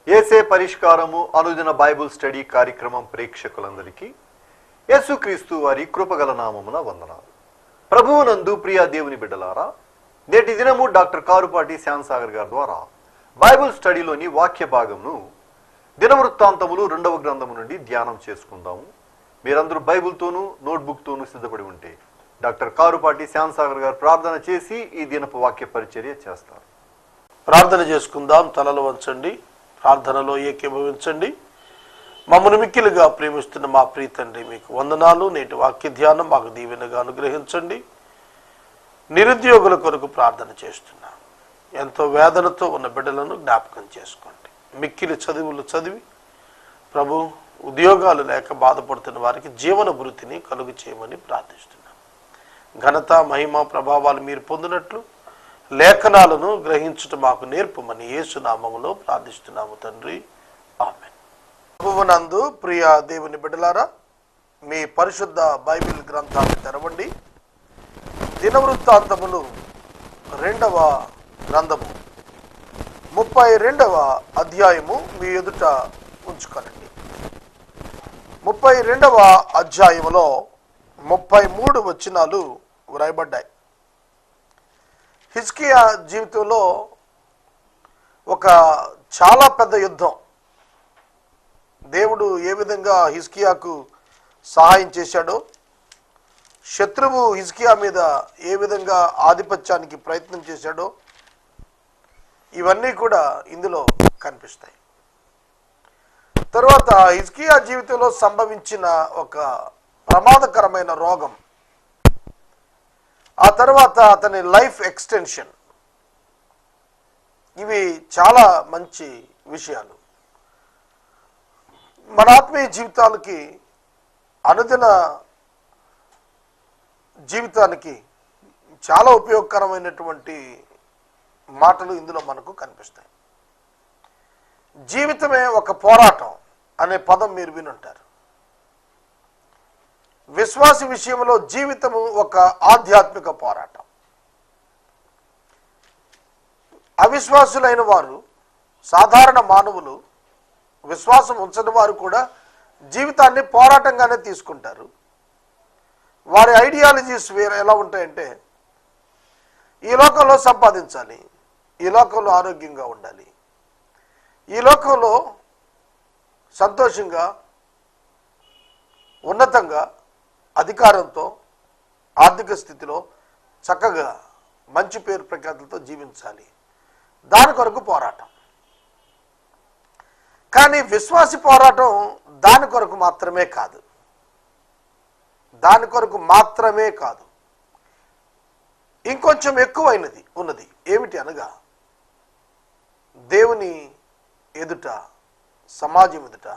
ఏసే పరిష్కారము అనుదిన Bible study కార్యక్రమం ప్రేక్షకులందరికీ యేసుక్రీస్తు వారి కృపగల నామమున వందనాలు. ప్రభువునందు ప్రియ దేవుని బిడ్డలారా, నేటి దినము డాక్టర్ కారుపాటి శ్యామ్సాగర్ గారి ద్వారా బైబుల్ స్టడీలోని వాక్య భాగంను దినవృత్తాంతములు 2వ గ్రంథము నుండి ధ్యానం చేసుకుందాము. మీరందరూ బైబుల్తోనూ నోట్బుక్తోనూ సిద్ధపడి ఉంటే డాక్టర్ కారుపాటి శ్యామ్సాగర్ గారు ప్రార్థన చేసి ఈ దినపు వాక్య పరిచర్య చేస్తారు. ప్రార్థన చేసుకుందాం. తలలు వంచండి, ప్రార్థనలో ఏకీభవించండి. మమ్మల్ని మిక్కిలిగా ప్రేమిస్తున్న మా ప్రియ తండ్రి, మీకు వందనాలు. నేటి వాక్య ధ్యానం మాకు దీవెనగా అనుగ్రహించండి. నిరుద్యోగుల కొరకు ప్రార్థన చేస్తున్నాం. ఎంతో వేదనతో ఉన్న బిడ్డలను జ్ఞాపకం చేసుకోండి. మిక్కిలి చదువులు చదివి ప్రభు ఉద్యోగాలు లేక బాధపడుతున్న వారికి జీవన భృతిని కలుగు చేయమని ప్రార్థిస్తున్నాం. ఘనత మహిమ ప్రభావాలు మీరు పొందినట్లు లేఖనాలను గ్రహించుట మాకు నేర్పమని యేసు నామములో ప్రార్థిస్తున్నాము తండ్రి, ఆమేన్. ప్రభువునందు ప్రియ దేవుని బిడ్డలారా, మీ పరిశుద్ధ బైబిల్ గ్రంథాన్ని తెరవండి. దినవృత్తాంతములు 2వ గ్రంథము 32వ అధ్యాయము మీ ఎదుట ఉంచుకోనండి. 32వ అధ్యాయములో 33 వచనాలు వ్రాయబడ్డాయి. హిజ్కియా జీవితంలో ఒక చాలా పెద్ద యుద్ధం. దేవుడు ఏ విధంగా హిజ్కియాకు సహాయం చేశాడో, శత్రువు హిజ్కియా మీద ఏ విధంగా ఆధిపత్యానికి ప్రయత్నం చేశాడో, ఇవన్నీ కూడా ఇందులో కనిపిస్తాయి. తర్వాత హిజ్కియా జీవితంలో సంభవించిన ఒక ప్రమాదకరమైన రోగం, ఆ తర్వాత అతని లైఫ్ ఎక్స్టెన్షన్, ఇవి చాలా మంచి విషయాలు. మన ఆత్మీయ జీవితాలకి, అనుదిన జీవితానికి చాలా ఉపయోగకరమైనటువంటి మాటలు ఇందులో మనకు కనిపిస్తాయి. జీవితమే ఒక పోరాటం అనే పదం మీరు వినుంటారు. విశ్వాసి విషయంలో జీవితము ఒక ఆధ్యాత్మిక పోరాటం. అవిశ్వాసులైన వారు, సాధారణ మానవులు, విశ్వాసం ఉంచని వారు కూడా జీవితాన్ని పోరాటంగానే తీసుకుంటారు. వారి ఐడియాలజీస్ వేరే ఎలా ఉంటాయంటే, ఈ లోకంలో సంపాదించాలి, ఈ లోకంలో ఆరోగ్యంగా ఉండాలి, ఈ లోకంలో సంతోషంగా, ఉన్నతంగా, అధికారంతో, ఆర్థిక స్థితిలో చక్కగా మంచి పేరు ప్రఖ్యాతులతో జీవించాలి. దాని కొరకు పోరాటం. కానీ విశ్వాసి పోరాటం దాని కొరకు మాత్రమే కాదు. దాని కొరకు మాత్రమే కాదు, ఇంకొంచెం ఎక్కువైనది ఉన్నది. ఏమిటి అనగా, దేవుని ఎదుట, సమాజం ఎదుట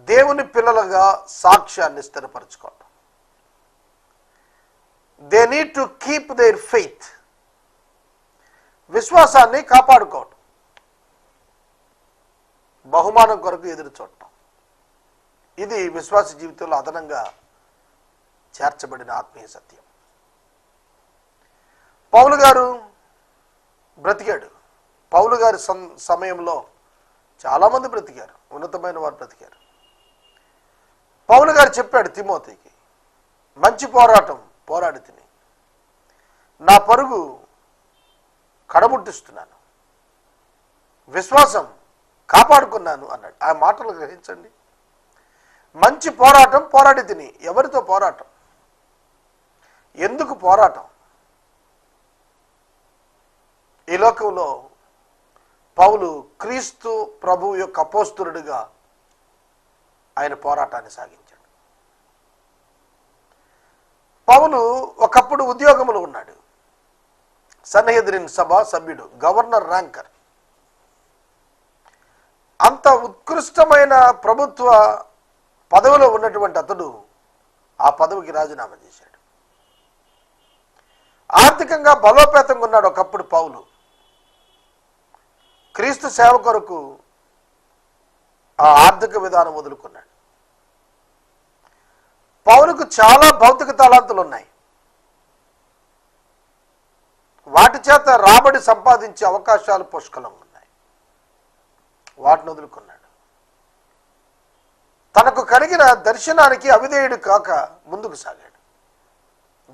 దేవుని పిల్లలుగా సాక్ష్యాన్ని స్థిరపరచుకోవటం. They need to keep their faith, విశ్వాసాన్ని కాపాడుకోవటం, బహుమానం కొరకు ఎదురు చూడటం. ఇది విశ్వాస జీవితంలో అదనంగా చేర్చబడిన ఆత్మీయ సత్యం. పౌలు గారు బ్రతికాడు. పౌలు గారి సమయంలో చాలామంది బ్రతికారు, ఉన్నతమైన వారు బ్రతికారు. పౌలు గారు చెప్పాడు తిమోతికి, మంచి పోరాటం పోరాడి తిని నా పరుగు కడముట్టిస్తున్నాను, విశ్వాసం కాపాడుకున్నాను అన్నాడు. ఆ మాటలు గ్రహించండి. మంచి పోరాటం పోరాడి తిని. ఎవరితో పోరాటం? ఎందుకు పోరాటం? ఈ లోకంలో పౌలు క్రీస్తు ప్రభువు యొక్క అపోస్తలుడిగా ఆయన పోరాటాన్ని సాగించాడు. పౌలు ఒకప్పుడు ఉద్యోగంలో ఉన్నాడు. సన్హెద్రిన్ సభ సభ్యుడు, గవర్నర్ ర్యాంకర్. అంత ఉత్కృష్టమైన ప్రభుత్వ పదవిలో ఉన్నటువంటి అతడు ఆ పదవికి రాజీనామా చేశాడు. ఆర్థికంగా బలోపేతంగా ఉన్నాడు ఒకప్పుడు పౌలు. క్రీస్తు సేవ కొరకు ఆ ఆర్థిక విధానం వదులుకున్నాడు. పౌలుకు చాలా భౌతిక తలాంతులు ఉన్నాయి. వాటి చేత రాబడి సంపాదించే అవకాశాలు పుష్కలంగా ఉన్నాయి. వాటిని వదులుకున్నాడు. తనకు కలిగిన దర్శనానికి అవిధేయుడు కాక ముందుకు సాగాడు.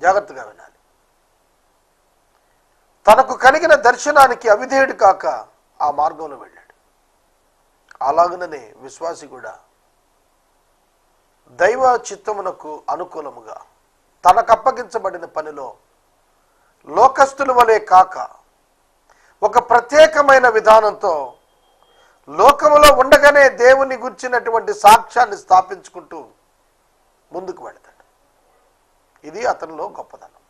జాగ్రత్తగా వినాలి. తనకు కలిగిన దర్శనానికి అవిధేయుడు కాక ఆ మార్గంలో వెళ్ళాడు. అలాగనే విశ్వాసి కూడా దైవ చిత్తమునకు అనుకూలముగా తనకు అప్పగించబడిన పనిలో లోకస్తుల వలె కాక ఒక ప్రత్యేకమైన విధానంతో లోకములో ఉండగానే దేవుని గుర్చినటువంటి సాక్ష్యాన్ని స్థాపించుకుంటూ ముందుకు వెళతాడు. ఇది అతనిలో గొప్పదనం.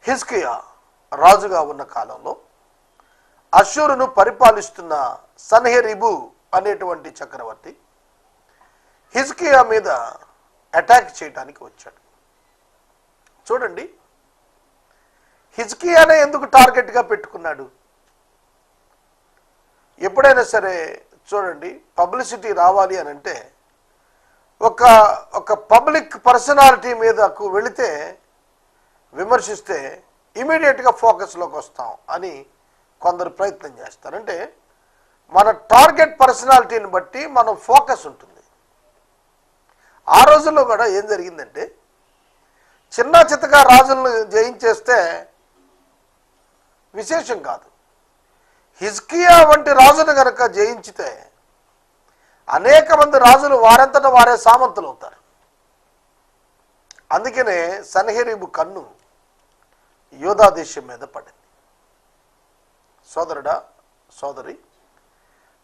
హిజ్కియా రాజుగా ఉన్న కాలంలో అష్షూరును పరిపాలిస్తున్న సన్హెరీబు అనేటువంటి చక్రవర్తి హిజ్కియా మీద అటాక్ చేయడానికి వచ్చాడు. చూడండి, హిజ్కియానే ఎందుకు టార్గెట్గా పెట్టుకున్నాడు? ఎప్పుడైనా సరే చూడండి, పబ్లిసిటీ రావాలి అని అంటే ఒక పబ్లిక్ పర్సనాలిటీ మీదకు వెళితే విమర్శిస్తే ఇమీడియట్గా ఫోకస్లోకి వస్తాం అని కొందరు ప్రయత్నం చేస్తారు. అంటే మన టార్గెట్ పర్సనాలిటీని బట్టి మనం ఫోకస్ ఉంటుంది. ఆ రోజుల్లో కూడా ఏం జరిగిందంటే, చిన్న చిత్తగా రాజులను జయించేస్తే విశేషం కాదు. హిజ్కియా వంటి రాజును కనుక జయించితే అనేక మంది రాజులు వారంతట వారే సామంతులు అవుతారు. అందుకనే సన్హెరీబు కన్ను యోధా దేశం మీద పడింది. సోదరుడా, సోదరి,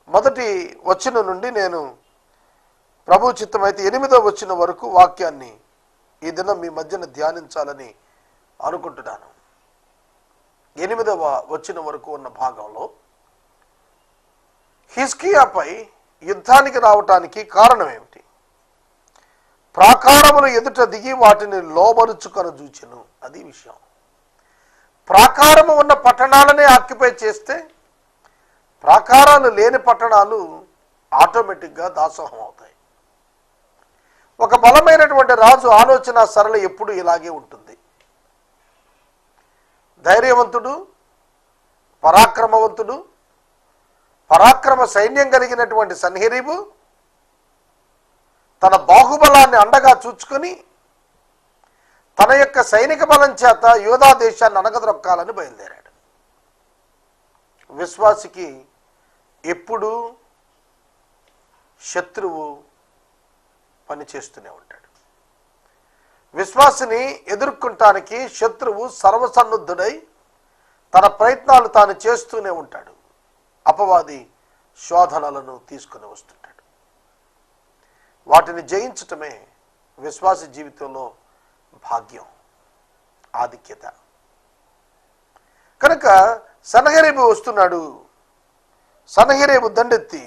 మొదటి వచనం నుండి నేను ప్రభు చిత్తమైతే 8వ వచనం వరకు వాక్యాన్ని ఈ దినం మీ మధ్యన ధ్యానించాలని అనుకుంటున్నాను. 8వ వచనం వరకు ఉన్న భాగంలో హిజ్కియాపై యుద్ధానికి రావటానికి కారణం ఏమిటి? ప్రాకారములు ఎదుట దిగి వాటిని లోబరుచుకొని చూచెను. అది విషయం. ప్రాకారము ఉన్న పట్టణాలనే ఆక్యుపై చేస్తే ప్రాకారాలు లేని పట్టణాలు ఆటోమేటిక్గా దాసోహం అవుతాయి. ఒక బలమైనటువంటి రాజు ఆలోచన సరళి ఎప్పుడు ఇలాగే ఉంటుంది. ధైర్యవంతుడు, పరాక్రమవంతుడు, పరాక్రమ సైన్యం కలిగినటువంటి సన్హెరీబు తన బాహుబలాన్ని అండగా చూచుకొని తన యొక్క సైనిక బలం చేత యోధా దేశాన్ని అనగదొక్కాలని బయలుదేరాడు. విశ్వాసికి ఎప్పుడూ శత్రువు పనిచేస్తూనే ఉంటాడు. విశ్వాసిని ఎదుర్కొంటానికి శత్రువు సర్వసన్నద్ధుడై తన ప్రయత్నాలు తాను చేస్తూనే ఉంటాడు. అపవాది శోధనలను తీసుకుని వస్తుంటాడు. వాటిని జయించటమే విశ్వాసి జీవితంలో భాగ్యం, ఆధిక్యత. కనుక సన్హెరీబు వస్తున్నాడు. సన్హెరీబు దండెత్తి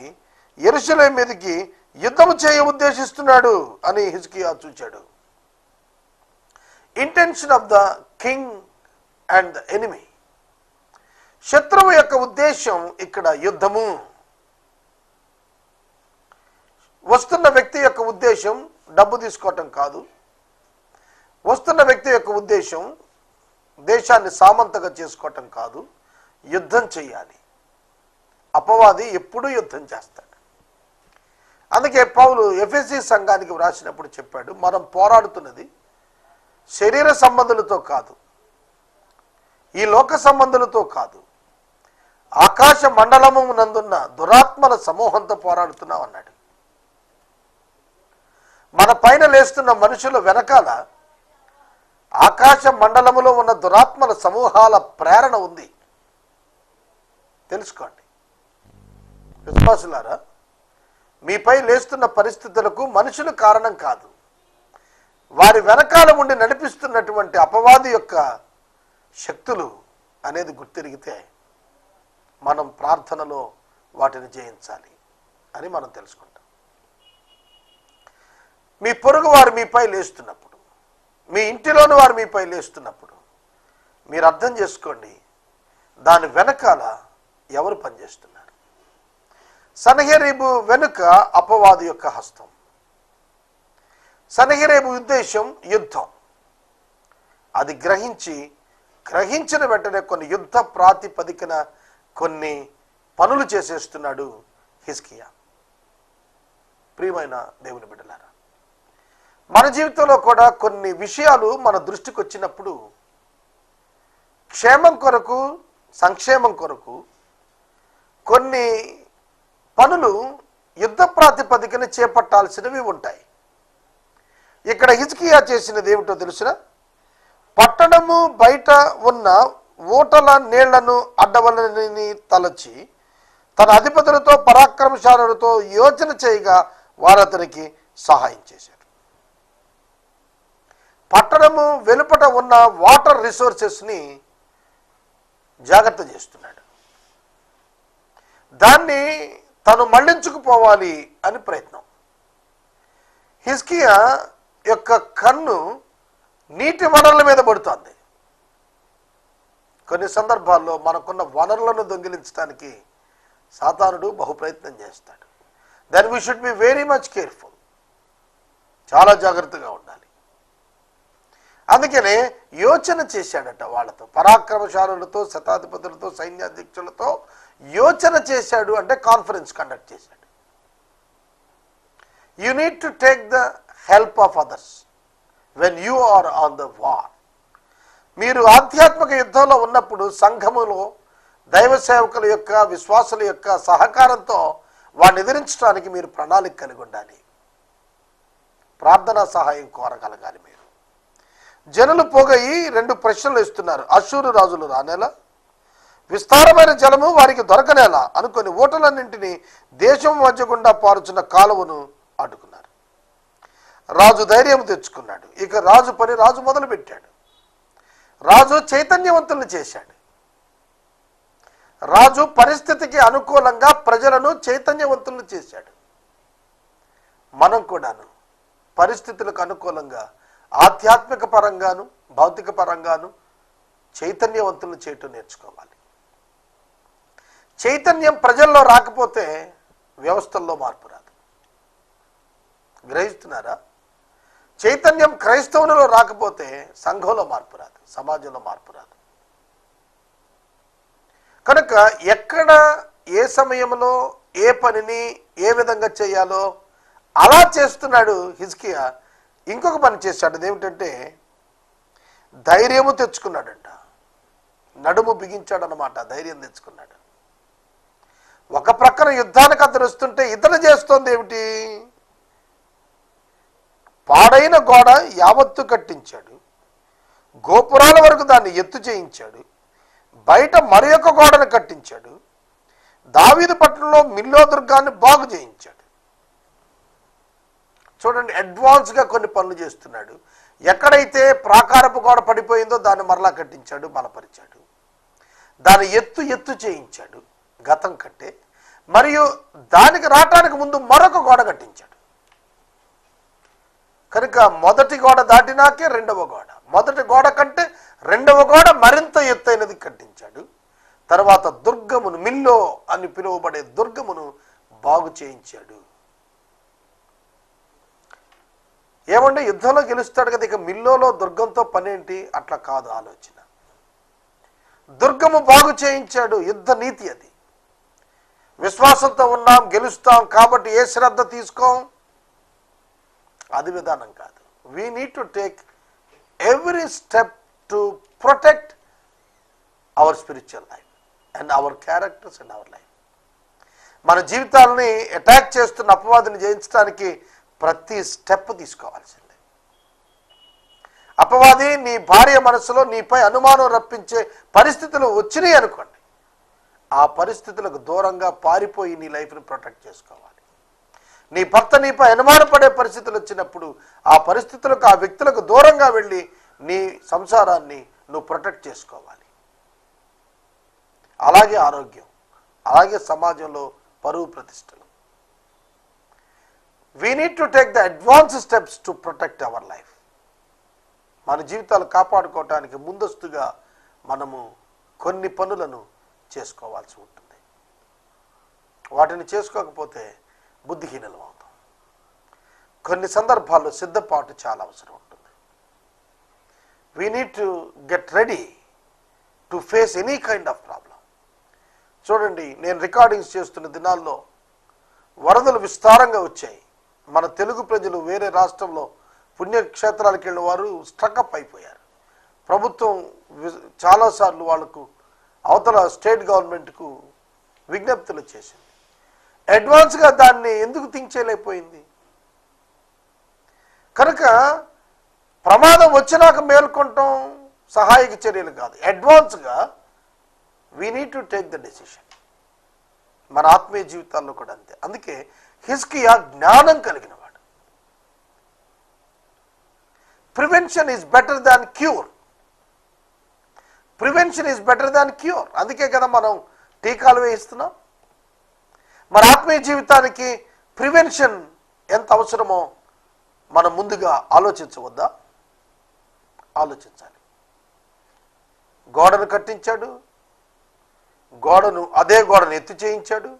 యెరూషలేము మీదకి యుద్ధము చేయ ఉద్దేశిస్తున్నాడు అని హిజ్కియా చూచాడు. Intention of the king and the enemy. శత్రువు యొక్క ఉద్దేశం ఇక్కడ యుద్ధము. వస్తున్న వ్యక్తి యొక్క ఉద్దేశం డబ్బు తీసుకోవటం కాదు. వస్తున్న వ్యక్తి యొక్క ఉద్దేశం దేశాన్ని సామంతగా చేసుకోవటం కాదు, యుద్ధం చేయాలి. అపవాది ఎప్పుడూ యుద్ధం చేస్తాడు. అందుకే పౌలు ఎఫెసీ సంఘానికి వ్రాసినప్పుడు చెప్పాడు, మనం పోరాడుతున్నది శరీర సంబంధులతో కాదు, ఈ లోక సంబంధులతో కాదు, ఆకాశ మండలము నందున్న దురాత్మల సమూహంతో పోరాడుతున్నాం అన్నాడు. మన పైన లేస్తున్న మనుషుల వెనకాల ఆకాశ మండలములో ఉన్న దురాత్మల సమూహాల ప్రేరణ ఉంది. తెలుసుకోండి విశ్వాసులారా, మీపై లేస్తున్న పరిస్థితులకు మనుషులు కారణం కాదు. వారి వెనకాల ఉండి నడిపిస్తున్నటువంటి అపవాది యొక్క శక్తులు అనేది గుర్తిరిగితే మనం ప్రార్థనలో వాటిని జయించాలి అని మనం తెలుసుకుంటాం. మీ పొరుగు వారు మీపై లేస్తున్నప్పుడు, మీ ఇంటిలోని వారు మీపై లేస్తున్నప్పుడు మీరు అర్థం చేసుకోండి, దాని వెనకాల ఎవరు పనిచేస్తున్నారు. సన్హెరీబు వెనుక అపవాది యొక్క హస్తం. సన్హెరీబు ఉద్దేశం యుద్ధం. అది గ్రహించిన వెంటనే కొన్ని యుద్ధ ప్రాతిపదికన కొన్ని పనులు చేసేస్తున్నాడు హిజ్కియా. ప్రియమైన దేవుని బిడ్డలారా, మన జీవితంలో కూడా కొన్ని విషయాలు మన దృష్టికి వచ్చినప్పుడు క్షేమం కొరకు, సంక్షేమం కొరకు కొన్ని పనులు యుద్ధ ప్రాతిపదికన చేపట్టాల్సినవి ఉంటాయి. ఇక్కడ హిజ్కియా చేసినది ఏమిటో తెలుసునా? పట్టణము బయట ఉన్న ఓటల నీళ్లను అడ్డవలని తలచి తన అధిపతులతో పరాక్రమశాలులతో యోచన చేయగా వారు అతనికి సహాయం చేశారు. పట్టణము వెలుపట ఉన్న వాటర్ రిసోర్సెస్ని జాగ్రత్త చేస్తున్నాడు. దాన్ని తను మళ్లించుకుపోవాలి అని ప్రయత్నం. హిజ్కియా యొక్క కన్ను నీటి వనరుల మీద పడుతోంది. కొన్ని సందర్భాల్లో మనకున్న వనరులను దొంగిలించడానికి సాతానుడు బహు ప్రయత్నం చేస్తాడు. Then we should be very much careful. చాలా జాగ్రత్తగా ఉండాలి. అందుకనే యోచన చేశాడట వాళ్ళతో, పరాక్రమశాలులతో, శతాధిపతులతో, సైన్యాధ్యక్షులతో యోచన చేశాడు. అంటే కాన్ఫరెన్స్ కండక్ట్ చేశాడు. You need to take the help of others when you are on the war. మీరు ఆధ్యాత్మిక యుద్ధంలో ఉన్నప్పుడు సంఘములో దైవ సేవకుల యొక్క, విశ్వాసుల యొక్క సహకారంతో వాడిని ఎదిరించడానికి మీరు ప్రణాళిక కలిగి ఉండాలి. ప్రార్థనా సహాయం కోరగలగాలి. మీరు జనులు పోగయి 2 ప్రశ్నలు ఇస్తున్నారు. అశ్షూరు రాజులు రానేలా, విస్తారమైన జలము వారికి దొరకనేలా అనుకొని ఓటలన్నింటినీ దేశం మధ్య గుండా పారుచున్న కాలువను అడ్డుకున్నారు. రాజు ధైర్యం తెచ్చుకున్నాడు. ఇక రాజు పని రాజు మొదలుపెట్టాడు. రాజు చైతన్యవంతులను చేశాడు. రాజు పరిస్థితికి అనుకూలంగా ప్రజలను చైతన్యవంతులను చేశాడు. మనం కూడాను పరిస్థితులకు అనుకూలంగా ఆధ్యాత్మిక పరంగాను, భౌతిక పరంగాను చైతన్యవంతులను చేయటం నేర్చుకోవాలి. చైతన్యం ప్రజల్లో రాకపోతే వ్యవస్థల్లో మార్పు రాదు. గ్రహిస్తున్నారా? చైతన్యం క్రైస్తవులలో రాకపోతే సంఘంలో మార్పు రాదు, సమాజంలో మార్పు రాదు. కనుక ఎక్కడ, ఏ సమయంలో ఏ పనిని ఏ విధంగా చేయాలో అలా చేస్తున్నాడు హిజ్కియా. ఇంకొక పని చేశాడు. అదేమిటంటే ధైర్యము తెచ్చుకున్నాడంట. నడుము బిగించాడనమాట. ధైర్యం తెచ్చుకున్నాడు. ఒక ప్రక్కన యుద్ధానికి అతను వస్తుంటే ఇతను చేస్తోంది ఏమిటి? పాడైన గోడ యావత్తు కట్టించాడు. గోపురాల వరకు దాన్ని ఎత్తు చేయించాడు. బయట మరి ఒక గోడను కట్టించాడు. దావీదు పట్టణంలో మిల్లో దుర్గాన్ని బాగు చేయించాడు. చూడండి, అడ్వాన్స్గా కొన్ని పనులు చేస్తున్నాడు. ఎక్కడైతే ప్రాకారపు గోడ పడిపోయిందో దాన్ని మరలా కట్టించాడు, బలపరిచాడు. దాని ఎత్తు చేయించాడు గతం కంటే. మరియు దానికి రావటానికి ముందు మరొక గోడ కట్టించాడు. కనుక మొదటి గోడ దాటినాకే రెండవ గోడ, మొదటి గోడ కంటే రెండవ గోడ మరింత ఎత్తైనది కట్టించాడు. తర్వాత దుర్గమును, మిల్లో అని పిలువబడే దుర్గమును బాగు చేయించాడు. ఏమంటే యుద్ధంలో గెలుస్తాడు కదా, ఇక మిల్లోలో దుర్గంతో పనేంటి? అట్లా కాదు ఆలోచన. దుర్గము బాగు చేయించాడు. యుద్ధ నీతి అది. విశ్వాసంతో ఉన్నాం, గెలుస్తాం కాబట్టి ఏ శ్రద్ధ తీసుకోం, అది విధానం కాదు. We need to take every step to protect our spiritual life and hour characters and our life. మన జీవితాలని అటాక్ చేస్తున్న అపవాదిని జయించడానికి ప్రతి స్టెప్ తీసుకోవాల్సిందే. అపవాది నీ భార్య మనసులో నీపై అనుమానం రప్పించే పరిస్థితులు వచ్చినాయి అనుకోండి, ఆ పరిస్థితులకు దూరంగా పారిపోయి నీ లైఫ్ని ప్రొటెక్ట్ చేసుకోవాలి. నీ భర్త నీపై అనుమానపడే పరిస్థితులు వచ్చినప్పుడు ఆ పరిస్థితులకు, ఆ వ్యక్తులకు దూరంగా వెళ్ళి నీ సంసారాన్ని నువ్వు ప్రొటెక్ట్ చేసుకోవాలి. అలాగే ఆరోగ్యం, అలాగే సమాజంలో పరువు ప్రతిష్టలు. We need to take the advanced steps to protect our life. మన జీవితాలు కాపాడుకోవటానికి ముందస్తుగా మనము కొన్ని పనులను చేసుకోవాల్సి ఉంటుంది. వాటిని చేసుకోకపోతే బుద్ధిహీనులం అవుతాం. కొన్ని సందర్భాల్లో సిద్ధపాటు చాలా అవసరం ఉంటుంది. We need to get ready to face any kind of problem. చూడండి, నేను రికార్డింగ్స్ చేస్తున్న దినాల్లో వరదలు విస్తారంగా వచ్చాయి. మన తెలుగు ప్రజలు వేరే రాష్ట్రంలో పుణ్యక్షేత్రాలకు వెళ్ళిన వారు స్ట్రక్అప్ అయిపోయారు. ప్రభుత్వం చాలాసార్లు వాళ్లకు అవతల స్టేట్ గవర్నమెంట్కు విజ్ఞప్తులు చేసింది. అడ్వాన్స్గా దాన్ని ఎందుకు థింక్ చేయలేకపోయింది? కనుక ప్రమాదం వచ్చినాక మేల్కొంటాం సహాయక చర్యలు కాదు, అడ్వాన్స్గా we need to take the decision. మన ఆత్మీయ జీవితాల్లో కూడా అంతే. అందుకే హిజ్కియా జ్ఞానం కలిగిన వాడు. Prevention is better than cure. Prevention is better than cure. అందుకే కదా మనం టీకాలు వేయిస్తున్నాం. మన ఆత్మీయ జీవితానికి ప్రివెన్షన్ ఎంత అవసరమో మనం ముందుగా ఆలోచించవద్దా? ఆలోచించాలి. గోడను కట్టించాడు, అదే గోడను ఎత్తు చేయించాడు.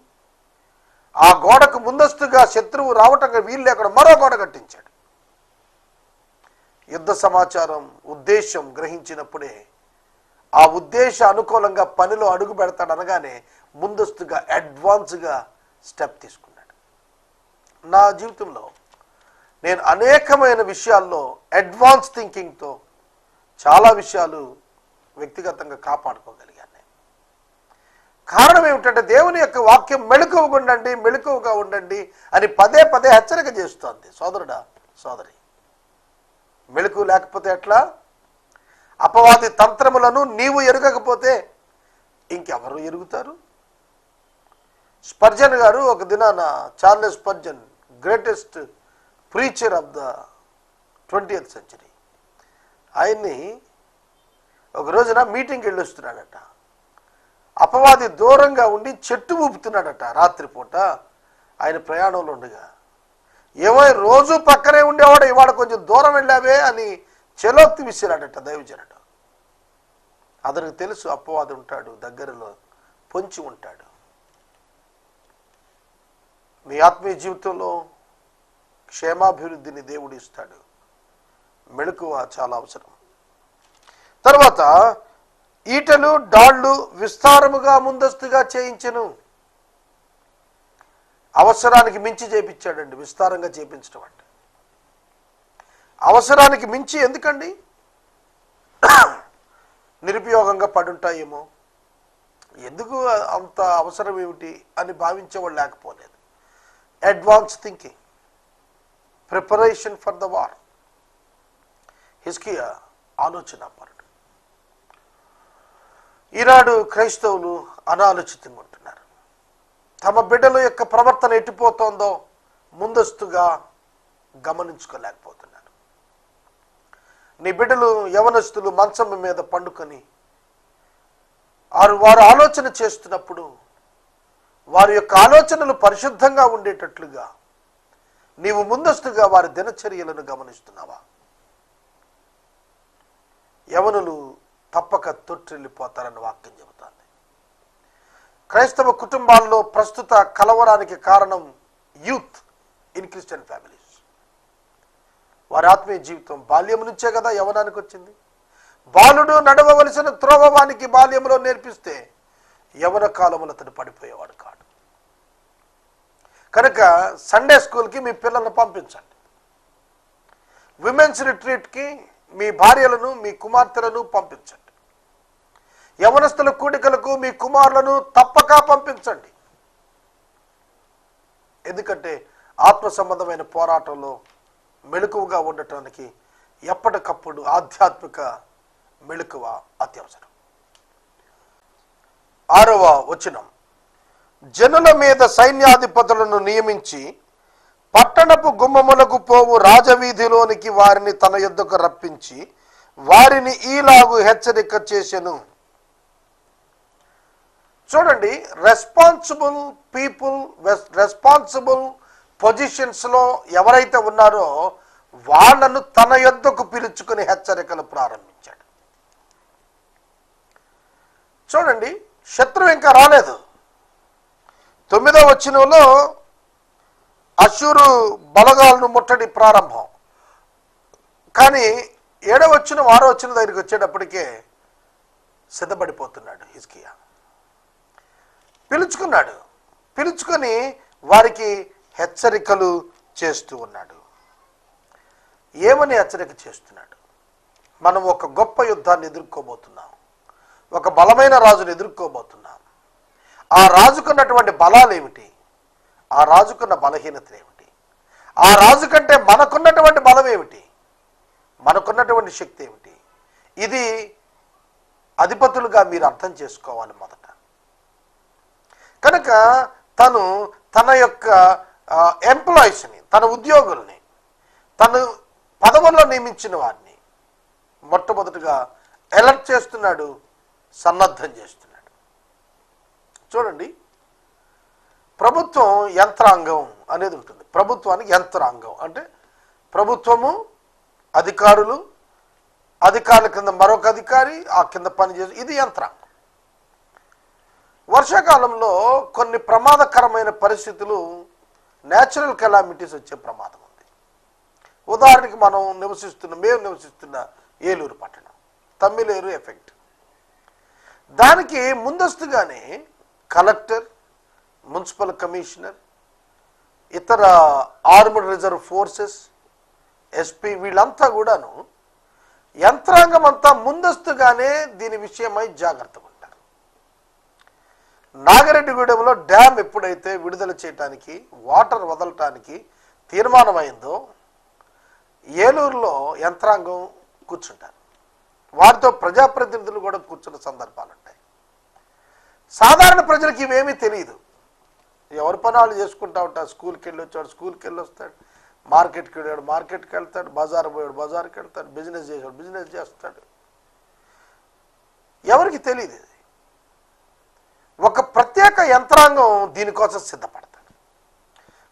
ఆ గోడకు ముందస్తుగా శత్రువు రావటంగా వీలు లేకుండా మరో గోడ కట్టించాడు. యుద్ధ సమాచారం, ఉద్దేశం గ్రహించినప్పుడే ఆ ఉద్దేశ అనుకూలంగా పనిలో అడుగు పెడతాడు. అనగానే ముందస్తుగా అడ్వాన్స్గా స్టెప్ తీసుకున్నాడు. నా జీవితంలో నేను అనేకమైన విషయాల్లో అడ్వాన్స్ థింకింగ్తో చాలా విషయాలు వ్యక్తిగతంగా కాపాడుకోగలిగాను. కారణం ఏమిటంటే దేవుని యొక్క వాక్యం మెళుకువగా ఉండండి అని పదే పదే హెచ్చరిక చేస్తోంది. సోదరుడా, సోదరి, మెళుకు లేకపోతే ఎట్లా? అపవాది తంత్రములను నీవు ఎరగకపోతే ఇంకెవరు ఎరుగుతారు? స్పర్జన్ గారు ఒక దినాన, Charles Spurgeon, greatest preacher of the 20th century, ఆయన్ని ఒక రోజున మీటింగ్కి వెళ్ళి వస్తున్నాడట. అపవాది దూరంగా ఉండి చెట్టు ఊపుతున్నాడట. రాత్రిపూట ఆయన ప్రయాణంలో ఉండగా, ఏమో రోజు పక్కనే ఉండేవాడు, ఇవాడు కొంచెం దూరం వెళ్ళావే అని చెలోక్తి విసిరాడట దైవజనుడు. అతనికి తెలుసు అపవాది ఉంటాడు, దగ్గరలో పొంచి ఉంటాడు. మీ ఆత్మీయ జీవితంలో క్షేమాభివృద్ధిని దేవుడు ఇస్తాడు. మెళకువ చాలా అవసరం. తర్వాత ఈటలు డాళ్ళు విస్తారముగా ముందస్తుగా చేయించెను. అవసరానికి మించి చేయించాడండి. విస్తారంగా చేయించడం అంటే అవసరానికి మించి. ఎందుకండి? నిరుపయోగంగా పడుంటాయేమో, ఎందుకు అంత అవసరం ఏమిటి అని భావించేవాళ్ళు లేకపోలేదు. Advance thinking, preparation for the war. హిజ్కియా ఆలోచన పరుడు. ఈనాడు క్రైస్తవులు అనాలోచితంగా ఉంటున్నారు. తమ బిడ్డల యొక్క ప్రవర్తన ఎట్టిపోతోందో ముందస్తుగా గమనించుకోలేకపోతున్నారు. నీ బిడ్డలు యవనస్తులు మంచం మీద పండుకొని వారు ఆలోచన చేస్తున్నప్పుడు వారి యొక్క ఆలోచనలు పరిశుద్ధంగా ఉండేటట్లుగా నీవు ముందస్తుగా వారి దినచర్యలను గమనిస్తున్నావా? యవనులు తప్పక తొట్టిల్లిపోతారని వాక్యం చెబుతోంది. క్రైస్తవ కుటుంబాల్లో ప్రస్తుత కలవరానికి కారణం యూత్ ఇన్ క్రిస్టియన్ ఫ్యామిలీస్. వారి ఆత్మీయ జీవితం బాల్యం నుంచే కదా యవనానికి వచ్చింది. బాలుడు నడవవలసిన త్రోవవానికి బాల్యంలో నేర్పిస్తే యవన కాలంలో అతడు పడిపోయేవాడు కాడు. కనుక సండే స్కూల్కి మీ పిల్లలను పంపించండి. విమెన్స్ రిట్రీట్కి మీ భార్యలను, మీ కుమార్తెలను పంపించండి. యవనస్తుల కూడికలకు మీ కుమారులను తప్పక పంపించండి. ఎందుకంటే ఆత్మ సంబంధమైన పోరాటంలో మెళకువగా ఉండటానికి ఎప్పటికప్పుడు ఆధ్యాత్మిక మెళకువ అత్యవసరం. 6వ వచనం, జనుల మీద సైన్యాధిపతులను నియమించి పట్టణపు గుమ్మములకు పోవు రాజవీధిలోనికి వారిని తన యొద్దకు రప్పించి వారిని ఈలాగు హెచ్చరిక చేసెను. చూడండి, రెస్పాన్సిబుల్ పీపుల్, రెస్పాన్సిబుల్ పొజిషన్స్లో ఎవరైతే ఉన్నారో వాళ్ళను తన యొద్దకు పిలుచుకుని హెచ్చరికలు ప్రారంభించాడు. చూడండి, శత్రువు ఇంకా రాలేదు. 9వ వచనంలో అష్షూరు బలగాలను ముట్టడి ప్రారంభం. కానీ 7వ వచనం 6వ వచనం దగ్గరికి వచ్చేటప్పటికే సిద్ధపడిపోతున్నాడు హిజ్కియా. పిలుచుకొని వారికి హెచ్చరికలు చేస్తూ ఉన్నాడు. ఏమని హెచ్చరిక చేస్తున్నాడు? మనం ఒక గొప్ప యుద్ధాన్ని ఎదుర్కోబోతున్నాం, ఒక బలమైన రాజును ఎదుర్కోబోతున్నాం. ఆ రాజుకున్నటువంటి బలాలు ఏమిటి? ఆ రాజుకున్న బలహీనతలు ఏమిటి? ఆ రాజు కంటే మనకున్నటువంటి బలం ఏమిటి? మనకున్నటువంటి శక్తి ఏమిటి? ఇది అధిపతులుగా మీరు అర్థం చేసుకోవాలి మొదట. కనుక తను తన యొక్క ఎంప్లాయీస్ని, తన ఉద్యోగుల్ని, తను పదవుల్లో నియమించిన వారిని మొట్టమొదటిగా అలర్ట్ చేస్తున్నాడు, సన్నద్ధం చేస్తున్నాడు. చూడండి, ప్రభుత్వం యంత్రాంగం అనేది ఉంటుంది. ప్రభుత్వానికి యంత్రాంగం అంటే ప్రభుత్వము, అధికారులు, అధికారుల కింద మరొక అధికారి, ఆ కింద పనిచేసి, ఇది యంత్రాంగం. వర్షాకాలంలో కొన్ని ప్రమాదకరమైన పరిస్థితులు, న్యాచురల్ కెలామిటీస్ వచ్చే ప్రమాదం ఉంది. ఉదాహరణకి మేము నివసిస్తున్న ఏలూరు పట్టణం, తమ్మిలేరు ఎఫెక్ట్. దానికి ముందస్తుగానే కలెక్టర్, మున్సిపల్ కమిషనర్, ఇతర ఆర్మ్డ్ రిజర్వ్ ఫోర్సెస్, ఎస్పీ, వీళ్ళంతా కూడాను యంత్రాంగం అంతా ముందస్తుగానే దీని విషయమై జాగ్రత్తగా ఉంటారు. నాగిరెడ్డిగూడెంలో డ్యామ్ ఎప్పుడైతే విడుదల చేయడానికి, వాటర్ వదలటానికి తీర్మానమైందో, ఏలూరులో యంత్రాంగం కూర్చుంటారు. వారితో ప్రజాప్రతినిధులు కూడా కూర్చున్న సందర్భాలు ఉంటాయి. సాధారణ ప్రజలకు ఇవేమీ తెలియదు. ఎవరి పనాలు చేసుకుంటా ఉంటారు. స్కూల్కి వెళ్ళి వచ్చాడు, స్కూల్కి వెళ్ళి వస్తాడు, మార్కెట్కి వెళ్ళాడు, మార్కెట్కి వెళ్తాడు, బజార్ పోయాడు, బజార్కి వెళ్తాడు, బిజినెస్ చేశాడు, బిజినెస్ చేస్తాడు. ఎవరికి తెలియదు. ఇది ఒక ప్రత్యేక యంత్రాంగం దీనికోసం సిద్ధపడతాడు.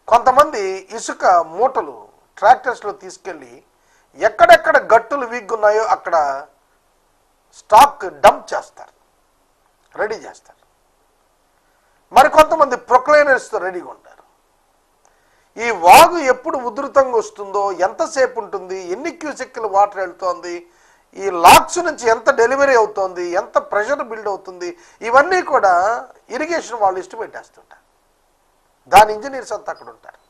కొంతమంది ఇసుక మూటలు ట్రాక్టర్స్లో తీసుకెళ్ళి ఎక్కడెక్కడ గట్టులు వీగున్నాయో అక్కడ స్టాక్ డంప్ చేస్తారు, రెడీ చేస్తారు. మరికొంతమంది ప్రొక్లైనర్స్తో రెడీగా ఉంటారు. ఈ వాగు ఎప్పుడు ఉధృతంగా వస్తుందో, ఎంతసేపు ఉంటుంది, ఎన్ని క్యూసెక్కులు వాటర్ వెళ్తోంది, ఈ లాక్స్ నుంచి ఎంత డెలివరీ అవుతోంది, ఎంత ప్రెషర్ బిల్డ్ అవుతుంది, ఇవన్నీ కూడా ఇరిగేషన్ వాళ్ళు ఇష్టపెట్టేస్తుంటారు. దాని ఇంజనీర్స్ అంతా అక్కడ ఉంటారు.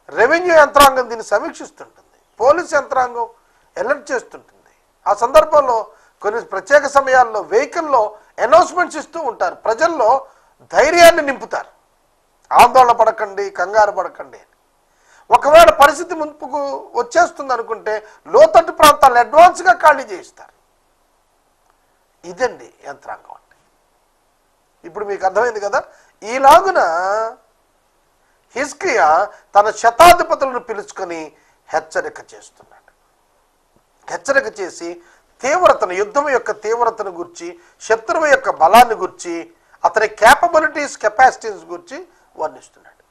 రెవెన్యూ యంత్రాంగం దీన్ని సమీక్షిస్తుంటుంది, పోలీస్ యంత్రాంగం అలర్ట్ చేస్తుంటుంది. ఆ సందర్భంలో కొన్ని ప్రత్యేక సమయాల్లో వెహికల్లో అనౌన్స్మెంట్స్ ఇస్తూ ఉంటారు, ప్రజల్లో ధైర్యాన్ని నింపుతారు. ఆందోళన పడకండి, కంగారు పడకండి. ఒకవేళ పరిస్థితి ముందుకు వచ్చేస్తుంది అనుకుంటే లోతట్టు ప్రాంతాలను అడ్వాన్స్గా ఖాళీ చేయిస్తారు. ఇదండి యంత్రాంగం అంటే. ఇప్పుడు మీకు అర్థమైంది కదా. ఈలాగున హిజ్కియా తన శతాధిపతులను పిలుచుకొని హెచ్చరిక చేస్తున్నాడు. హెచ్చరిక చేసి తీవ్రతను, యుద్ధం యొక్క తీవ్రతను గురించి, శత్రువు యొక్క బలాన్ని గురించి, అతని కెపాసిటీస్ గురించి వర్ణిస్తున్నాడు.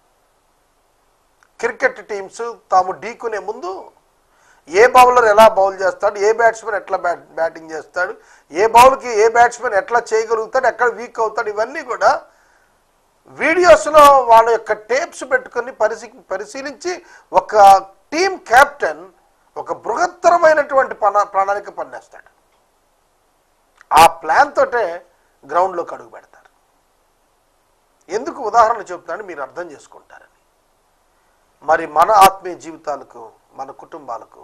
క్రికెట్ టీమ్స్ తాము ఢీకునే ముందు ఏ బౌలర్ ఎలా బౌల్ చేస్తాడు, ఏ బ్యాట్స్మెన్ ఎట్లా బ్యాటింగ్ చేస్తాడు, ఏ బౌల్కి ఏ బ్యాట్స్మెన్ ఎట్లా చేయగలుగుతాడు, ఎక్కడ వీక్ అవుతాడు, ఇవన్నీ కూడా వీడియోస్లో వాళ్ళ యొక్క టేప్స్ పెట్టుకొని పరిశీలించి ఒక టీమ్ కెప్టెన్ ఒక బృహత్తరమైనటువంటి ప్రణాళిక పన్నేస్తాడు. ఆ ప్లాన్ తోటే గ్రౌండ్లోకి అడుగు పెడతారు. ఎందుకు ఉదాహరణ చెప్తాను మీరు అర్థం చేసుకుంటారని. మరి మన ఆత్మీయ జీవితాలకు, మన కుటుంబాలకు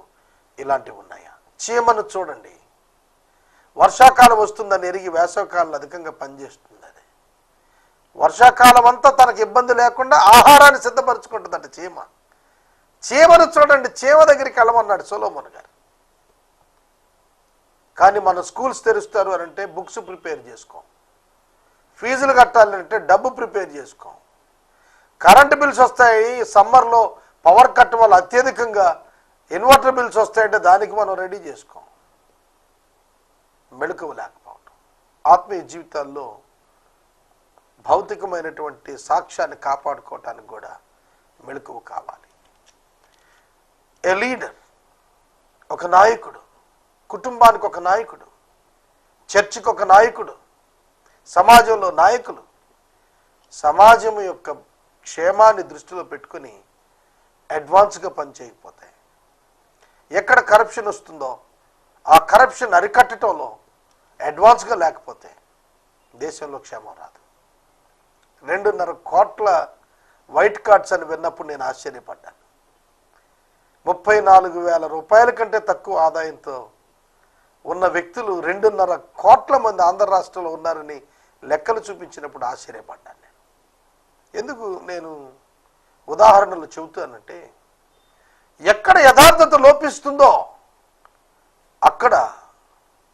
ఇలాంటివి ఉన్నాయా? చీమను చూడండి, వర్షాకాలం వస్తుందని ఎరిగి వేసవకాలం అధికంగా పనిచేస్తుంది. అది వర్షాకాలం అంతా తనకు ఇబ్బంది లేకుండా ఆహారాన్ని సిద్ధపరచుకుంటుందంట చీమ. చీమను చూడండి, చీమ దగ్గరికి వెళ్ళమన్నాడు సొలొమోన్ గారు. కానీ మన స్కూల్స్ తెరుస్తారు అని అంటే బుక్స్ ప్రిపేర్ చేసుకోం, ఫీజులు కట్టాలంటే డబ్బు ప్రిపేర్ చేసుకోం, కరెంటు బిల్స్ వస్తాయి, సమ్మర్లో పవర్ కట్ వల్ల అత్యధికంగా ఇన్వర్టర్ బిల్స్ వస్తాయంటే దానికి మనం రెడీ చేసుకోం. మెళకువ లేకపోవడం. ఆత్మీయ జీవితాల్లో భౌతికమైనటువంటి సాక్ష్యాన్ని కాపాడుకోవటానికి కూడా మెళకువ కావాలి. ఏ లీడర్, ఒక నాయకుడు, కుటుంబానికి ఒక నాయకుడు, చర్చికి ఒక నాయకుడు, సమాజంలో నాయకులు సమాజం యొక్క క్షేమాన్ని దృష్టిలో పెట్టుకుని అడ్వాన్స్గా పనిచేయకపోతే, ఎక్కడ కరప్షన్ వస్తుందో ఆ కరప్షన్ అరికట్టడంలో అడ్వాన్స్గా లేకపోతే దేశంలో క్షేమం రాదు. 2.5 కోట్ల వైట్ కార్డ్స్ అని విన్నప్పుడు నేను ఆశ్చర్యపడ్డాను. 34,000 రూపాయల కంటే తక్కువ ఆదాయంతో ఉన్న వ్యక్తులు 2.5 కోట్ల మంది ఆంధ్ర రాష్ట్రంలో ఉన్నారని లెక్కలు చూపించినప్పుడు ఆశ్చర్యపడ్డాను. నేను ఎందుకు నేను ఉదాహరణలు చెబుతానంటే, ఎక్కడ యథార్థత లోపిస్తుందో అక్కడ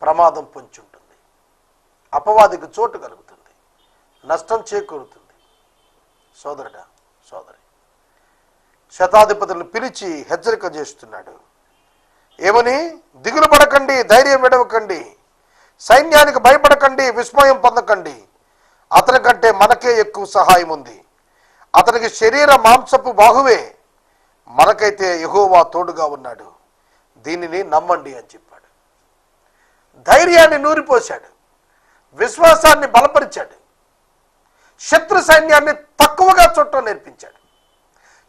ప్రమాదం పొంచి ఉంటుంది, అపవాదికి చోటు కలుగుతుంది, నష్టం చేకూరుతుంది. సోదరుడా, సోదరి, శతాధిపతులను పిలిచి హెచ్చరిక చేస్తున్నాడు. ఏమని? దిగులు పడకండి, ధైర్యం విడవకండి, సైన్యానికి భయపడకండి, విస్మయం పొందకండి. అతని కంటే మనకే ఎక్కువ సహాయం ఉంది. అతనికి శరీర మాంసపు బాహువే, మనకైతే యెహోవా తోడుగా ఉన్నాడు. దీనిని నమ్మండి అని చెప్పాడు. ధైర్యాన్ని నూరిపోశాడు, విశ్వాసాన్ని బలపరిచాడు, శత్రు సైన్యాన్ని తక్కువగా చుట్టం నేర్పించాడు,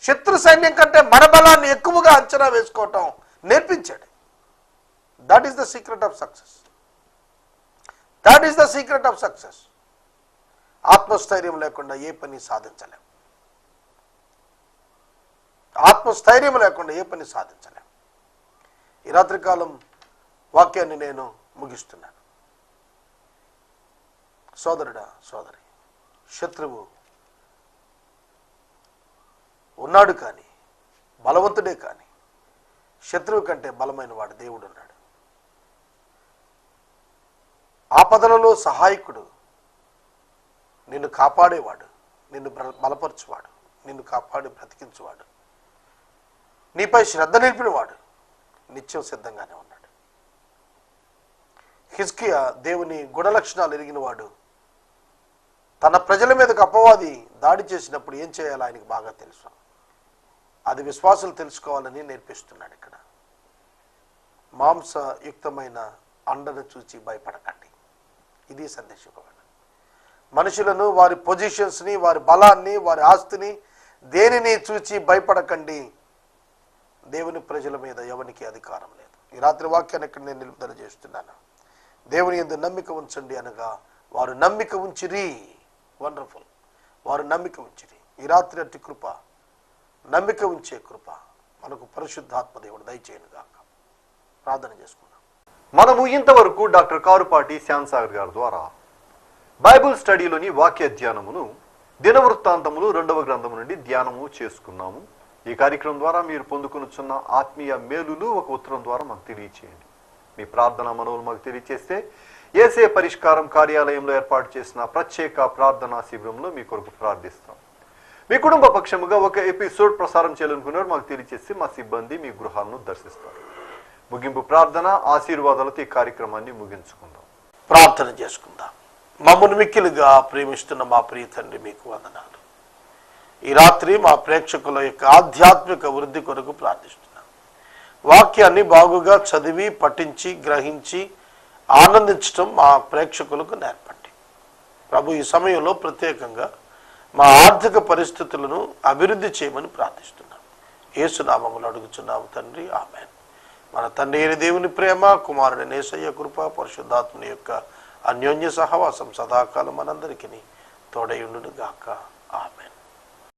శత్రు సైన్యం కంటే మన బలాన్ని ఎక్కువగా అంచనా వేసుకోవటం నేర్పించాడు. That is the secret of success. That is the secret of success. ఆత్మస్థైర్యం లేకుండా ఏ పని సాధించలేం. ఆత్మస్థైర్యం లేకుండా ఏ పని సాధించలేం. ఈ రాత్రికాలం వాక్యాన్ని నేను ముగిస్తున్నాను. సోదరుడా, సోదరి, శత్రువు ఉన్నాడు కానీ, బలవంతుడే కానీ, శత్రువు కంటే బలమైన వాడు దేవుడు ఉన్నాడు. ఆపదలలో సహాయకుడు, నిన్ను కాపాడేవాడు, నిన్ను బలపరచువాడు, నిన్ను కాపాడి బ్రతికించువాడు, నీపై శ్రద్ధ నిలిపినవాడు నిత్యం సిద్ధంగానే ఉన్నాడు. హిజ్కియా దేవుని గుణలక్షణాలు ఎరిగినవాడు. తన ప్రజల మీదకు అపవాది దాడి చేసినప్పుడు ఏం చేయాలో ఆయనకు బాగా తెలుసు. అది విశ్వాసులు తెలుసుకోవాలని నేర్పిస్తున్నాడు ఇక్కడ. మాంసయుక్తమైన అండను చూచి భయపడకండి. ఇది సందేశం. మనుషులను, వారి పొజిషన్స్ని, వారి బలాన్ని, వారి ఆస్తిని, దేనిని చూచి భయపడకండి. దేవుని ప్రజల మీద ఎవరికి అధికారం లేదు. ఈ రాత్రి వాక్యాన్ని ఇక్కడ నేను నిలుపుదల చేస్తున్నాను. దేవుని యందు నమ్మిక ఉంచండి అనగా వారు నమ్మిక ఉంచిరి. వండర్ఫుల్. వారు నమ్మిక ఉంచిరి. ఈ రాత్రి అట్టి కృప, నమ్మిక ఉంచే కృప మనకు పరిశుద్ధాత్మ దేవుడు దయచేయను గాక. ప్రార్థన చేసుకుందాం. మనము ఇంతవరకు డాక్టర్ కారుపాటి శ్యాంసాగర్ గారి ద్వారా బైబుల్ స్టడీలోని వాక్య ధ్యానమును దినవృత్తాంతములు 2వ గ్రంథము నుండి ధ్యానము చేసుకున్నాము. ఈ కార్యక్రమం ద్వారా మీరు పొందుకొనుచున్న ఆత్మీయ మేలులు ఒక ఉత్తరం ద్వారా మాకు తెలియచేయండి. మీ ప్రార్థన మనవులు మాకు తెలియచేస్తే ఏసే పరిష్కారం కార్యాలయంలో ఏర్పాటు చేసిన ప్రత్యేక ప్రార్థనా శిబిరంలో మీ కొరకు ప్రార్థిస్తాం. మీ కుటుంబ పక్షముగా ఒక ఎపిసోడ్ ప్రసారం చేయాలనుకున్నారు మాకు తెలియచేసి మా సిబ్బంది మీ గృహాలను దర్శిస్తారు. ముగింపు ప్రార్థన ఆశీర్వాదాలతో ఈ కార్యక్రమాన్ని ముగించుకుందాం. ప్రార్థన చేసుకుందాం. మమ్మల్ని మిక్కిలుగా ప్రేమిస్తున్న మా ప్రియ తండ్రి, మీకు వందనాలు. ఈ రాత్రి మా ప్రేక్షకుల యొక్క ఆధ్యాత్మిక వృద్ధి కొరకు ప్రార్థిస్తున్నాం. వాక్యాన్ని బాగుగా చదివి, పఠించి, గ్రహించి ఆనందించడం మా ప్రేక్షకులకు నేర్పండి ప్రభు. ఈ సమయంలో ప్రత్యేకంగా మా ఆర్థిక పరిస్థితులను అభివృద్ధి చేయమని ప్రార్థిస్తున్నాం. యేసునామములో అడుగుచున్నాము తండ్రి, ఆమేన్. మన తండ్రి అయిన దేవుని ప్రేమ, కుమారుని యేసయ్య కృప, పరిశుద్ధాత్మని యొక్క అన్యోన్య సహవాసం సదాకాలం మనందరికీ తోడై ఉండును గాక. ఆమేన్.